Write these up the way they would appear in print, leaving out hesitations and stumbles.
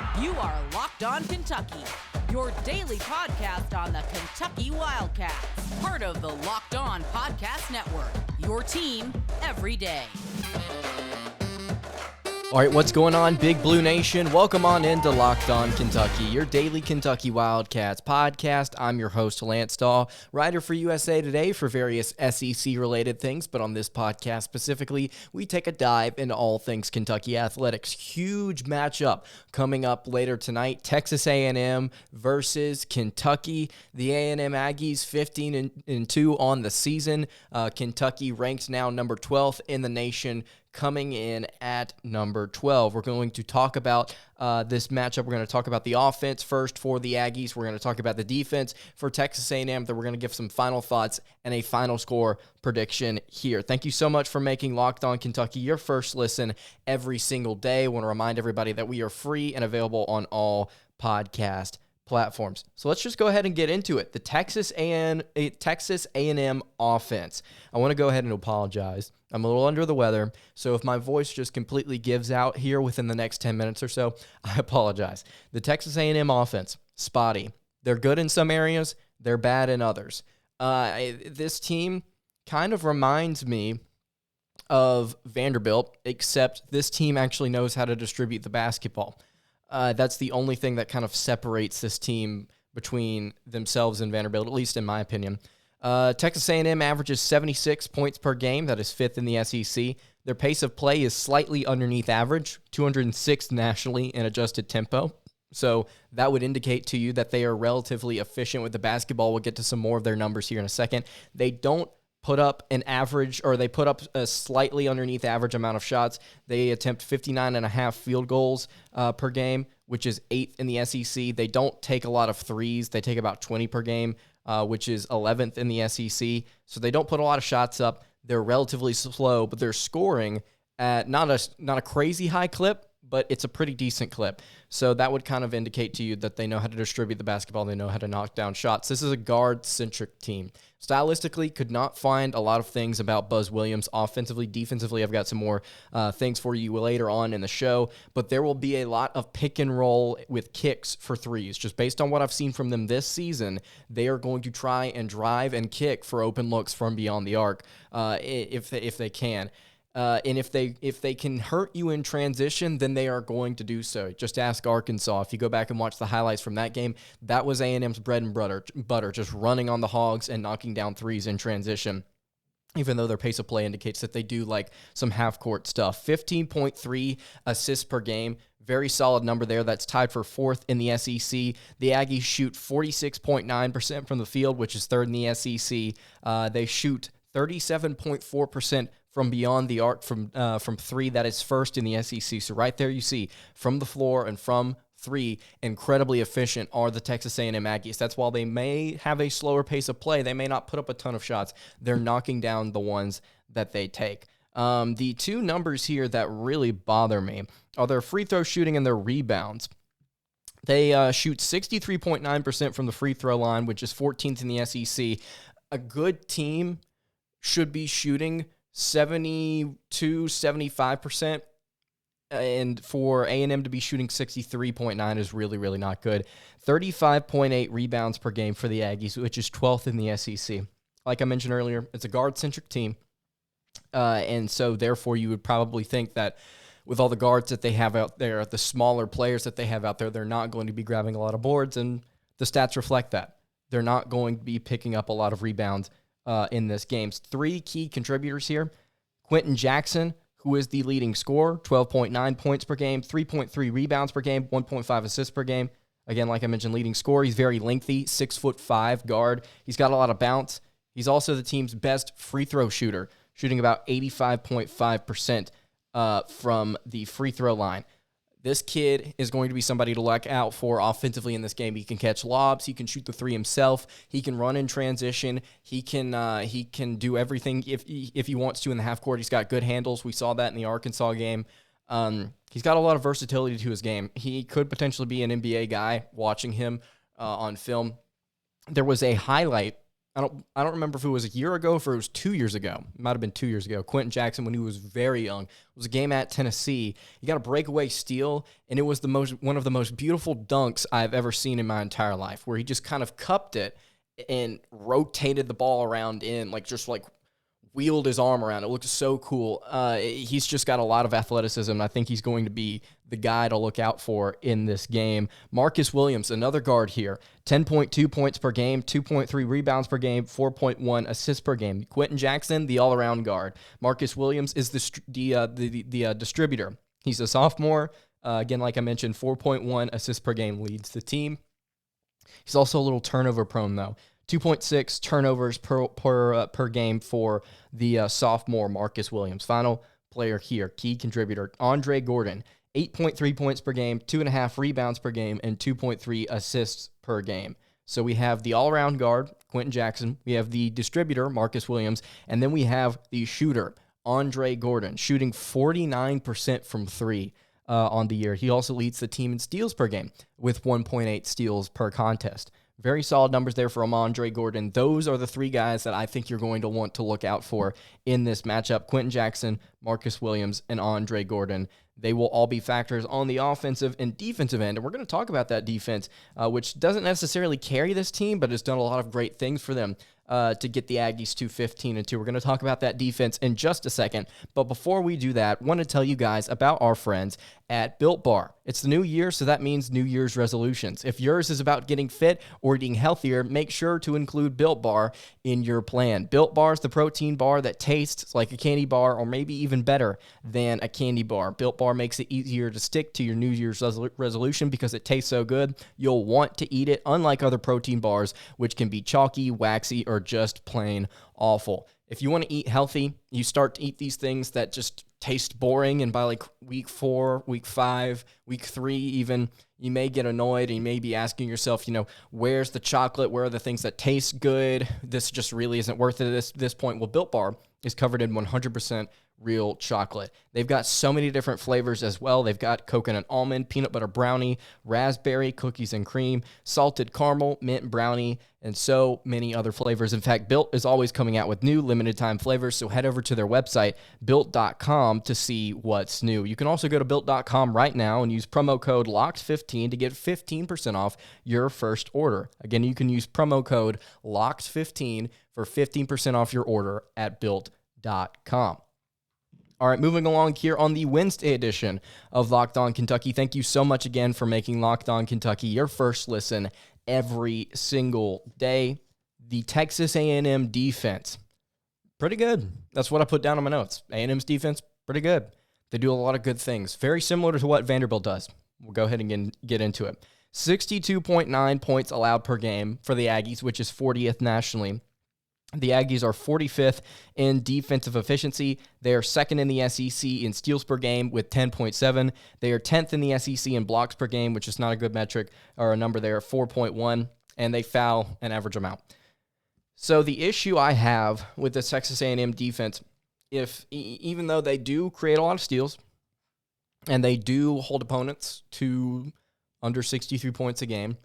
You are Locked On Kentucky, your daily podcast on the Kentucky Wildcats. Part of the Locked On Podcast Network, your team every day. All right, what's going on, Big Blue Nation? Welcome on into Locked On Kentucky, your daily Kentucky Wildcats podcast. I'm your host, Lance Dawe, writer for USA Today for various SEC-related things, but on this podcast specifically, we take a dive into all things Kentucky athletics. Huge matchup coming up later tonight, Texas A&M versus Kentucky. The A&M Aggies 15-2 on the season. Kentucky ranked now number 12th in the nation, coming in at number 12. We're going to talk about this matchup. We're going to talk about the offense first for the Aggies. We're going to talk about the defense for Texas A&M. Then we're going to give some final thoughts and a final score prediction here. Thank you so much for making Locked On Kentucky your first listen every single day. I want to remind everybody that we are free and available on all podcast platforms. So let's just go ahead and get into it. The Texas A&M offense. I want to go ahead and apologize. I'm a little under the weather, so if my voice just completely gives out here within the next 10 minutes or so, I apologize. The Texas A&M offense, spotty. They're good in some areas, they're bad in others. This team kind of reminds me of Vanderbilt, except this team actually knows how to distribute the basketball. That's the only thing that kind of separates this team between themselves and Vanderbilt, at least in my opinion. Texas A&M averages 76 points per game. That is fifth in the SEC. Their pace of play is slightly underneath average, 206th nationally in adjusted tempo. So that would indicate to you that they are relatively efficient with the basketball. We'll get to some more of their numbers here in a second. They don't put up an average, or they put up a slightly underneath average amount of shots. They attempt 59.5 field goals per game, which is 8th in the SEC. They don't take a lot of threes. They take about 20 per game, which is 11th in the SEC. So they don't put a lot of shots up. They're relatively slow, but they're scoring at not a crazy high clip, but it's a pretty decent clip. So that would kind of indicate to you that they know how to distribute the basketball. They know how to knock down shots. This is a guard-centric team. Stylistically, could not find a lot of things about Buzz Williams. Offensively, defensively, I've got some more things for you later on in the show. But there will be a lot of pick and roll with kicks for threes. Just based on what I've seen from them this season, they are going to try and drive and kick for open looks from beyond the arc if they can. And if they can hurt you in transition, then they are going to do so. Just ask Arkansas. If you go back and watch the highlights from that game, that was A&M's bread and butter, just running on the hogs and knocking down threes in transition, even though their pace of play indicates that they do like some half-court stuff. 15.3 assists per game. Very solid number there. That's tied for 4th in the SEC. The Aggies shoot 46.9% from the field, which is 3rd in the SEC. They shoot 37.4% from beyond the arc from 3. That is 1st in the SEC. So right there you see, from the floor and from 3, incredibly efficient are the Texas A&M Aggies. That's while they may have a slower pace of play, they may not put up a ton of shots. They're knocking down the ones that they take. The two numbers here that really bother me are their free throw shooting and their rebounds. They shoot 63.9% from the free throw line, which is 14th in the SEC. A good team should be shooting 75%, and for A&M to be shooting 63.9 is really, really not good. 35.8 rebounds per game for the Aggies, which is 12th in the SEC. Like I mentioned earlier, it's a guard-centric team, and so therefore you would probably think that with all the guards that they have out there, the smaller players that they have out there, they're not going to be grabbing a lot of boards, and the stats reflect that. They're not going to be picking up a lot of rebounds in this game. 3 key contributors here. Quentin Jackson, who is the leading scorer, 12.9 points per game, 3.3 rebounds per game, 1.5 assists per game. Again, like I mentioned, leading scorer. He's very lengthy, 6'5" guard. He's got a lot of bounce. He's also the team's best free throw shooter, shooting about 85.5% from the free throw line. This kid is going to be somebody to look out for offensively in this game. He can catch lobs. He can shoot the three himself. He can run in transition. He can do everything if he wants to in the half court. He's got good handles. We saw that in the Arkansas game. He's got a lot of versatility to his game. He could potentially be an NBA guy watching him on film. There was a highlight I don't remember if it was a year ago or if it was 2 years ago. It might have been 2 years ago. Quentin Jackson, when he was very young, it was a game at Tennessee. He got a breakaway steal, and it was one of the most beautiful dunks I've ever seen in my entire life, where he just kind of cupped it and rotated the ball around in, just wheeled his arm around. It looked so cool. He's just got a lot of athleticism, and I think he's going to be the guy to look out for in this game. Marcus Williams, another guard here, 10.2 points per game, 2.3 rebounds per game, 4.1 assists per game. Quentin Jackson, the all-around guard. Marcus Williams is the distributor. He's a sophomore. Again, like I mentioned, 4.1 assists per game, leads the team. He's also a little turnover prone, though. 2.6 turnovers per game for the sophomore Marcus Williams. Final player here, key contributor, Andre Gordon, 8.3 points per game, 2.5 rebounds per game, and 2.3 assists per game. So we have the all-around guard, Quentin Jackson. We have the distributor, Marcus Williams. And then we have the shooter, Andre Gordon, shooting 49% from three on the year. He also leads the team in steals per game with 1.8 steals per contest. Very solid numbers there from Andre Gordon. Those are the three guys that I think you're going to want to look out for in this matchup. Quentin Jackson, Marcus Williams, and Andre Gordon. They will all be factors on the offensive and defensive end. And we're going to talk about that defense, which doesn't necessarily carry this team, but has done a lot of great things for them to get the Aggies to 15-2. We're going to talk about that defense in just a second. But before we do that, I want to tell you guys about our friends at Built Bar. It's the new year, so that means New Year's resolutions. If yours is about getting fit or eating healthier, make sure to include Built Bar in your plan. Built Bar is the protein bar that tastes like a candy bar, or maybe even better than a candy bar. Built Bar makes it easier to stick to your New Year's resolution because it tastes so good. You'll want to eat it, unlike other protein bars, which can be chalky, waxy, or just plain awful. If you want to eat healthy, you start to eat these things that just taste boring, and by week 4, week 5, week 3 even, you may get annoyed and you may be asking yourself, where's the chocolate? Where are the things that taste good? This just really isn't worth it at this point. Well, Built Bar is covered in 100% real chocolate. They've got so many different flavors as well. They've got coconut almond, peanut butter brownie, raspberry, cookies and cream, salted caramel, mint brownie, and so many other flavors. In fact, Built is always coming out with new limited time flavors, so head over to their website, built.com, to see what's new. You can also go to built.com right now and use promo code LOCKED15 to get 15% off your first order. Again, you can use promo code LOCKED15 for 15% off your order at built.com. All right, moving along here on the Wednesday edition of Locked On Kentucky. Thank you so much again for making Locked On Kentucky your first listen every single day. The Texas A&M defense, pretty good. That's what I put down on my notes. A&M's defense, pretty good. They do a lot of good things, very similar to what Vanderbilt does. We'll go ahead and get into it. 62.9 points allowed per game for the Aggies, which is 40th nationally. The Aggies are 45th in defensive efficiency. They are second in the SEC in steals per game with 10.7. They are 10th in the SEC in blocks per game, which is not a good metric or a number there, 4.1, and they foul an average amount. So the issue I have with the Texas A&M defense, even though they do create a lot of steals and they do hold opponents to under 63 points a game,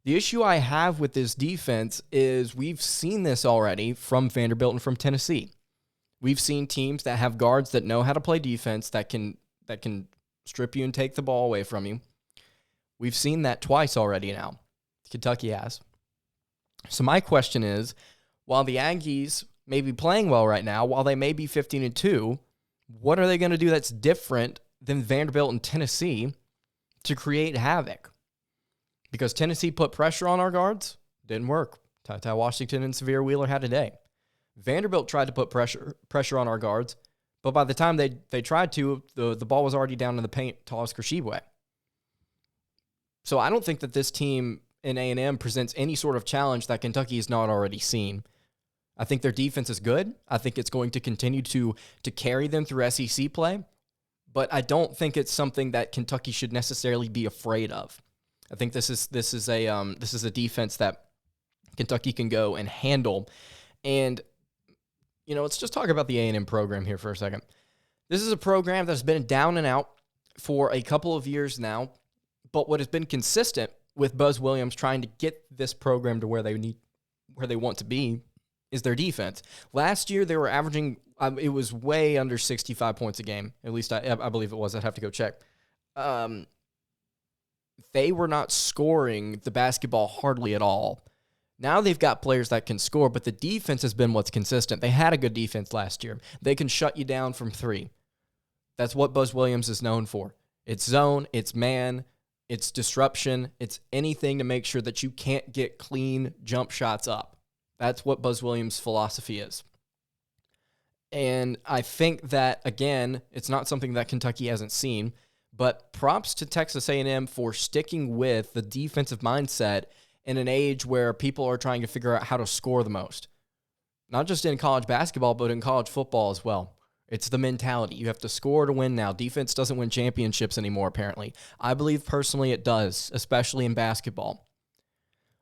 the issue I have with this defense is we've seen this already from Vanderbilt and from Tennessee. We've seen teams that have guards that know how to play defense, that can strip you and take the ball away from you. We've seen that twice already now. Kentucky has. So my question is, while the Aggies may be playing well right now, while they may be 15-2, what are they going to do that's different than Vanderbilt and Tennessee to create havoc? Because Tennessee put pressure on our guards, didn't work. Ty Washington and Severe Wheeler had a day. Vanderbilt tried to put pressure on our guards, but by the time they tried to, the ball was already down in the paint to Oscar Tshiebwe. So I don't think that this team in A&M presents any sort of challenge that Kentucky has not already seen. I think their defense is good. I think it's going to continue to carry them through SEC play, but I don't think it's something that Kentucky should necessarily be afraid of. I think this is a defense that Kentucky can go and handle. And, let's just talk about the A&M program here for a second. This is a program that's been down and out for a couple of years now, but what has been consistent with Buzz Williams trying to get this program to where they want to be is their defense. Last year, they were averaging, it was way under 65 points a game. At least I believe it was. I'd have to go check. They were not scoring the basketball hardly at all. Now they've got players that can score, but the defense has been what's consistent. They had a good defense last year. They can shut you down from three. That's what Buzz Williams is known for. It's zone, it's man, it's disruption, it's anything to make sure that you can't get clean jump shots up. That's what Buzz Williams' philosophy is. And I think that, again, it's not something that Kentucky hasn't seen, but props to Texas A&M for sticking with the defensive mindset in an age where people are trying to figure out how to score the most. Not just in college basketball, but in college football as well. It's the mentality. You have to score to win now. Defense doesn't win championships anymore, apparently. I believe personally it does, especially in basketball.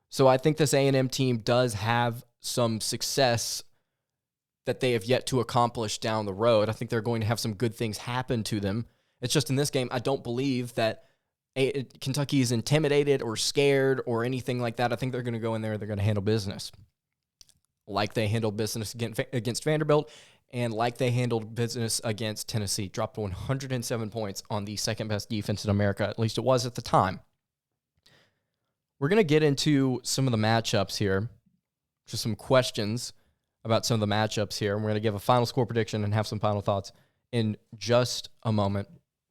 So I think this A&M team does have some success that they have yet to accomplish down the road. I think they're going to have some good things happen to them. It's just in this game, I don't believe that Kentucky is intimidated or scared or anything like that. I think they're going to go in there, they're going to handle business. Like they handled business against Vanderbilt and like they handled business against Tennessee. Dropped 107 points on the second best defense in America, at least it was at the time. We're going to get into some of the matchups here, just some questions about some of the matchups here. And we're going to give a final score prediction and have some final thoughts in just a moment.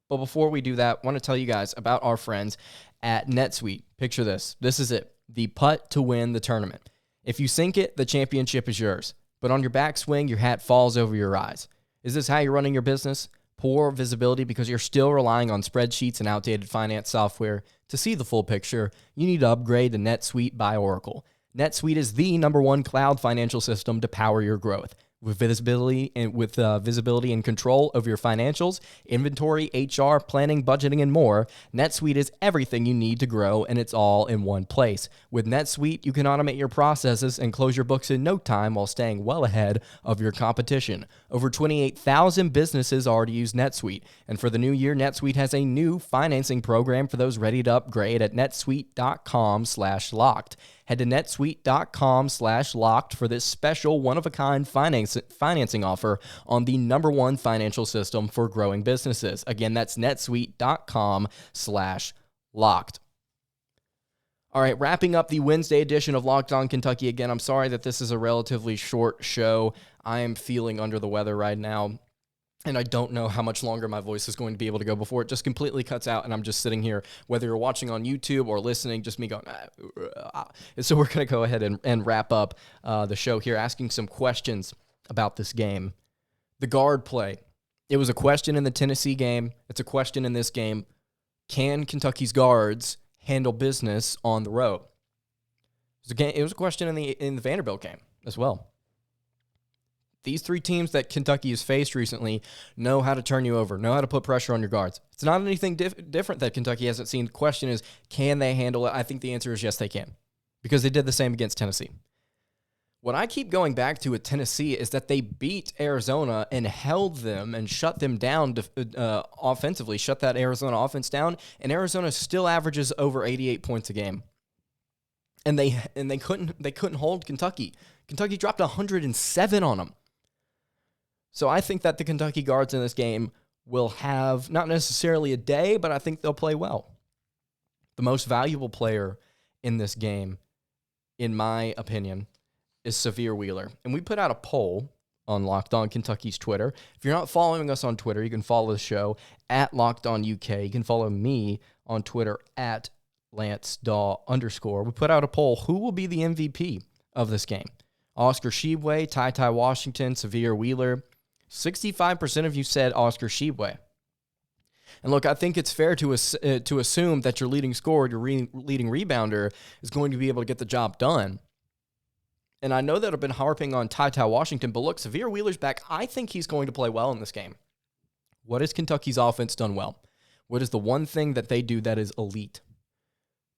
But before we do that, I want to tell you guys about our friends at NetSuite. Picture this. This is it. The putt to win the tournament. If you sink it, the championship is yours. But on your backswing, your hat falls over your eyes. Is this how you're running your business? Poor visibility because you're still relying on spreadsheets and outdated finance software. To see the full picture, you need to upgrade to NetSuite by Oracle. NetSuite is the #1 cloud financial system to power your growth. With visibility and control of your financials, inventory, HR, planning, budgeting, and more, NetSuite is everything you need to grow, and it's all in one place. With NetSuite, you can automate your processes and close your books in no time while staying well ahead of your competition. Over 28,000 businesses already use NetSuite, and for the new year, NetSuite has a new financing program for those ready to upgrade at netsuite.com/locked. Head to netsuite.com/locked for this special one-of-a-kind financing offer on the #1 financial system for growing businesses. Again, that's netsuite.com/locked. All right, wrapping up the Wednesday edition of Locked On Kentucky. Again, I'm sorry that this is a relatively short show. I am feeling under the weather right now, and I don't know how much longer my voice is going to be able to go before it just completely cuts out and I'm just sitting here, whether you're watching on YouTube or listening, just me going, So we're going to go ahead and wrap up the show here, asking some questions about this game. The guard play. It was a question in the Tennessee game. It's a question in this game. Can Kentucky's guards handle business on the road? It was a question in the Vanderbilt game as well. These three teams that Kentucky has faced recently know how to turn you over, know how to put pressure on your guards. It's not anything different that Kentucky hasn't seen. The question is, can they handle it? I think the answer is yes, they can, because they did the same against Tennessee. What I keep going back to with Tennessee is that they beat Arizona and held them and shut them down offensively, shut that Arizona offense down, and Arizona still averages over 88 points a game. And they couldn't hold Kentucky. Kentucky dropped 107 on them. So I think that the Kentucky guards in this game will have not necessarily a day, but I think they'll play well. The most valuable player in this game, in my opinion, is Severe Wheeler. And we put out a poll on Locked On Kentucky's Twitter. If you're not following us on Twitter, you can follow the show at Locked On UK. You can follow me on Twitter at Lance Dawe _. We put out a poll. Who will be the MVP of this game? Oscar Tshiebwe, Ty Washington, Severe Wheeler. 65% of you said Oscar Tshiebwe. And look, I think it's fair to assume that your leading scorer, your leading rebounder, is going to be able to get the job done. And I know that I've been harping on Ty Washington, but look, Severe Wheeler's back. I think he's going to play well in this game. What has Kentucky's offense done well? What is the one thing that they do that is elite?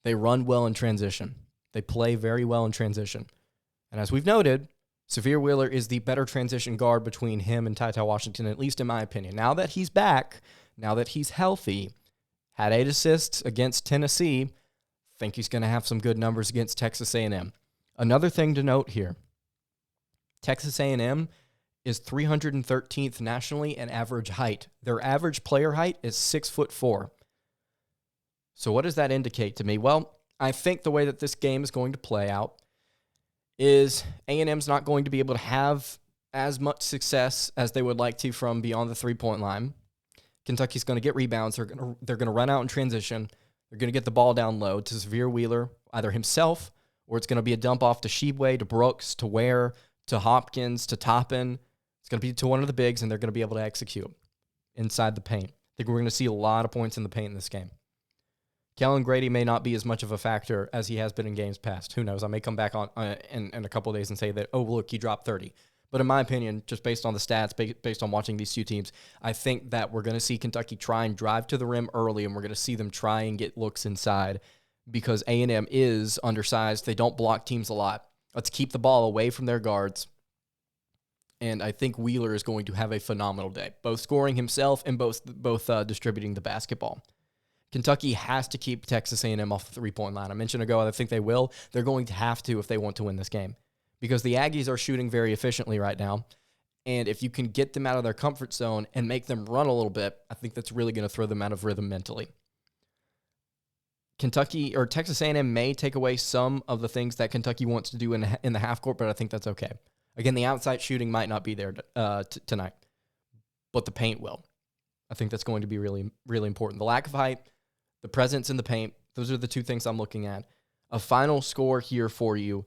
They run well in transition. They play very well in transition. And as we've noted, Severe Wheeler is the better transition guard between him and Ty Washington, at least in my opinion. Now that he's back, now that he's healthy, had 8 assists against Tennessee, think he's going to have some good numbers against Texas A&M. Another thing to note here, Texas A&M is 313th nationally in average height. Their average player height is 6'4". So what does that indicate to me? Well, I think the way that this game is going to play out is A&M's not going to be able to have as much success as they would like to from beyond the three-point line. Kentucky's going to get rebounds. They're going to run out in transition. They're going to get the ball down low to Severe Wheeler, either himself, or it's going to be a dump off to Shebway, to Brooks, to Ware, to Hopkins, to Toppin. It's going to be to one of the bigs, and they're going to be able to execute inside the paint. I think we're going to see a lot of points in the paint in this game. Kellen Grady may not be as much of a factor as he has been in games past. Who knows? I may come back on in a couple of days and say that, oh, look, he dropped 30. But in my opinion, just based on the stats, based on watching these two teams, I think that we're going to see Kentucky try and drive to the rim early, and we're going to see them try and get looks inside because A&M is undersized. They don't block teams a lot. Let's keep the ball away from their guards. And I think Wheeler is going to have a phenomenal day, both scoring himself and both distributing the basketball. Kentucky has to keep Texas A&M off the three-point line. I mentioned ago, I think they will. They're going to have to if they want to win this game because the Aggies are shooting very efficiently right now. And if you can get them out of their comfort zone and make them run a little bit, I think that's really going to throw them out of rhythm mentally. Kentucky or Texas A&M may take away some of the things that Kentucky wants to do in the half court, but I think that's okay. Again, the outside shooting might not be there tonight, but the paint will. I think that's going to be really, really important. The lack of height, the presence in the paint, those are the two things I'm looking at. A final score here for you.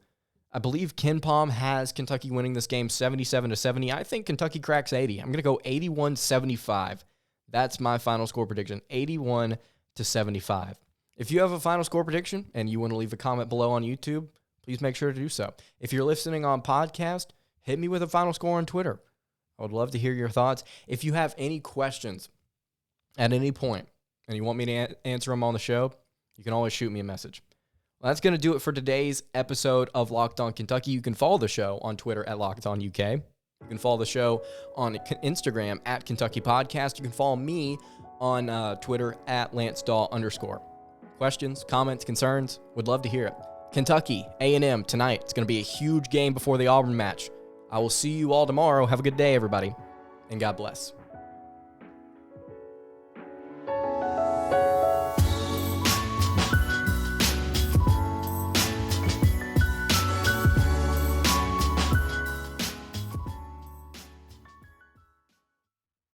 I believe Ken Pom has Kentucky winning this game 77-70. I think Kentucky cracks 80. I'm going to go 81-75. That's my final score prediction, 81-75. If you have a final score prediction and you want to leave a comment below on YouTube, please make sure to do so. If you're listening on podcast, hit me with a final score on Twitter. I would love to hear your thoughts. If you have any questions at any point and you want me to answer them on the show, you can always shoot me a message. Well, that's going to do it for today's episode of Locked On Kentucky. You can follow the show on Twitter at Locked On UK. You can follow the show on Instagram at Kentucky Podcast. You can follow me on Twitter at LanceDawe_. Questions, comments, concerns, would love to hear it. Kentucky, A&M tonight. It's going to be a huge game before the Auburn match. I will see you all tomorrow. Have a good day, everybody, and God bless.